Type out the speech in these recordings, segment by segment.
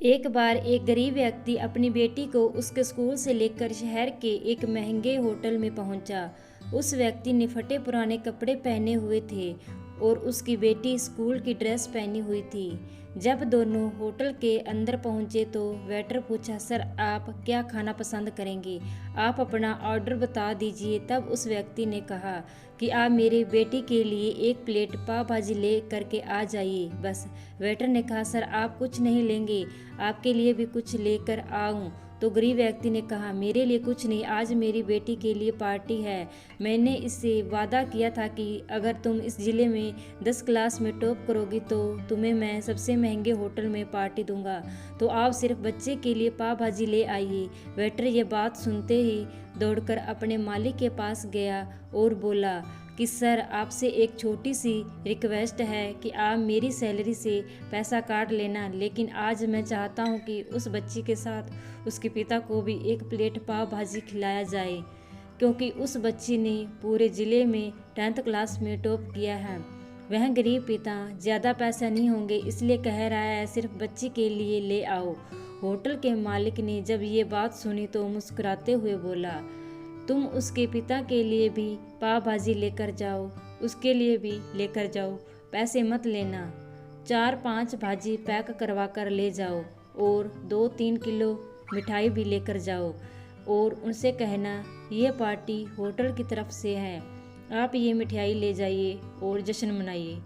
एक बार एक गरीब व्यक्ति अपनी बेटी को उसके स्कूल से लेकर शहर के एक महंगे होटल में पहुंचा। उस व्यक्ति ने फटे पुराने कपड़े पहने हुए थे और उसकी बेटी स्कूल की ड्रेस पहनी हुई थी। जब दोनों होटल के अंदर पहुंचे तो वेटर पूछा, सर आप क्या खाना पसंद करेंगे? आप अपना ऑर्डर बता दीजिए। तब उस व्यक्ति ने कहा कि आप मेरी बेटी के लिए एक प्लेट पाव भाजी ले करके आ जाइए बस। वेटर ने कहा, सर आप कुछ नहीं लेंगे, आपके लिए भी कुछ लेकर आऊं? तो गरीब व्यक्ति ने कहा, मेरे लिए कुछ नहीं, आज मेरी बेटी के लिए पार्टी है। मैंने इससे वादा किया था कि अगर तुम इस जिले में 10 क्लास में टॉप करोगी तो तुम्हें मैं सबसे महंगे होटल में पार्टी दूंगा। तो आप सिर्फ बच्चे के लिए पाव भाजी ले आइए। वेटर ये बात सुनते ही दौड़कर अपने मालिक के पास गया और बोला कि सर आपसे एक छोटी सी रिक्वेस्ट है कि आप मेरी सैलरी से पैसा काट लेना, लेकिन आज मैं चाहता हूँ कि उस बच्ची के साथ उसके पिता को भी एक प्लेट पाव भाजी खिलाया जाए, क्योंकि उस बच्ची ने पूरे ज़िले में 10th क्लास में टॉप किया है। वह गरीब पिता ज़्यादा पैसा नहीं होंगे इसलिए कह रहा है, सिर्फ बच्ची के लिए ले आओ। होटल के मालिक ने जब ये बात सुनी तो मुस्कुराते हुए बोला, तुम उसके पिता के लिए भी पाव भाजी लेकर जाओ, उसके लिए भी लेकर जाओ, पैसे मत लेना। 4-5 भाजी पैक करवा कर ले जाओ और 2-3 किलो मिठाई भी लेकर जाओ और उनसे कहना ये पार्टी होटल की तरफ से है, आप ये मिठाई ले जाइए और जश्न मनाइए।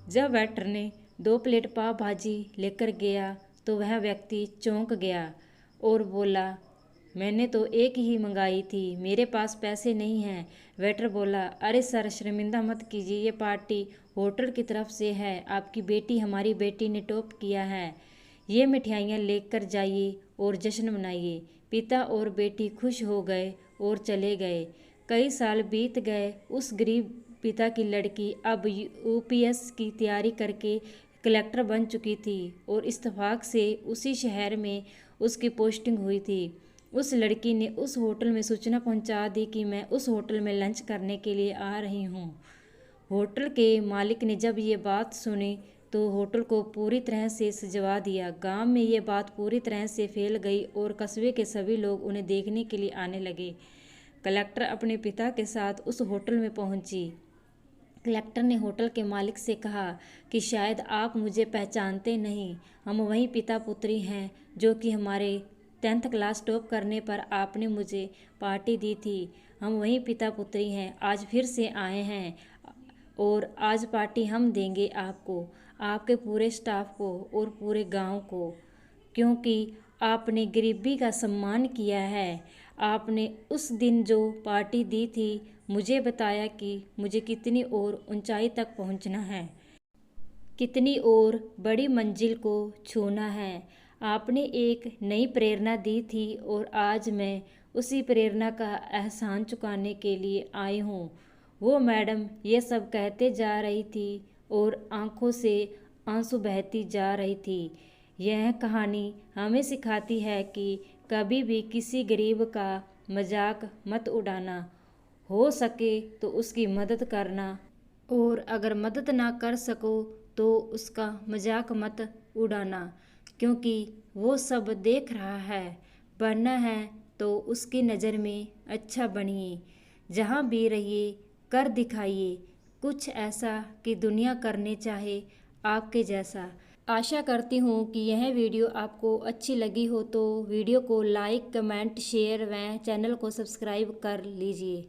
जब वेटर ने 2 प्लेट पाव भाजी लेकर गया तो वह व्यक्ति चौंक गया और बोला, मैंने तो एक ही मंगाई थी, मेरे पास पैसे नहीं हैं। वेटर बोला, अरे सर शर्मिंदा मत कीजिए, ये पार्टी होटल की तरफ से है, आपकी बेटी हमारी बेटी ने टॉप किया है, ये मिठाइयाँ लेकर जाइए और जश्न मनाइए। पिता और बेटी खुश हो गए और चले गए। कई साल बीत गए। उस गरीब पिता की लड़की अब यूपीएस की तैयारी करके कलेक्टर बन चुकी थी और इत्तेफाक से उसी शहर में उसकी पोस्टिंग हुई थी। उस लड़की ने उस होटल में सूचना पहुंचा दी कि मैं उस होटल में लंच करने के लिए आ रही हूं। होटल के मालिक ने जब ये बात सुनी तो होटल को पूरी तरह से सजवा दिया। गांव में ये बात पूरी तरह से फैल गई और कस्बे के सभी लोग उन्हें देखने के लिए आने लगे। कलेक्टर अपने पिता के साथ उस होटल में पहुंची। कलेक्टर ने होटल के मालिक से कहा कि शायद आप मुझे पहचानते नहीं, हम वही पिता पुत्री हैं जो कि हमारे 10th क्लास टॉप करने पर आपने मुझे पार्टी दी थी। हम वही पिता पुत्री हैं, आज फिर से आए हैं और आज पार्टी हम देंगे आपको, आपके पूरे स्टाफ को और पूरे गांव को, क्योंकि आपने गरीबी का सम्मान किया है। आपने उस दिन जो पार्टी दी थी मुझे बताया कि मुझे कितनी और ऊंचाई तक पहुंचना है, कितनी और बड़ी मंजिल को छूना है। आपने एक नई प्रेरणा दी थी और आज मैं उसी प्रेरणा का एहसान चुकाने के लिए आई हूँ। वो मैडम ये सब कहते जा रही थी और आंखों से आंसू बहती जा रही थी। यह कहानी हमें सिखाती है कि कभी भी किसी गरीब का मजाक मत उड़ाना, हो सके तो उसकी मदद करना और अगर मदद ना कर सको तो उसका मजाक मत उड़ाना, क्योंकि वो सब देख रहा है। बनना है तो उसकी नज़र में अच्छा बनिए, जहाँ भी रहिए कर दिखाइए कुछ ऐसा कि दुनिया करने चाहे आपके जैसा। आशा करती हूँ कि यह वीडियो आपको अच्छी लगी हो तो वीडियो को लाइक, कमेंट, शेयर व चैनल को सब्सक्राइब कर लीजिए।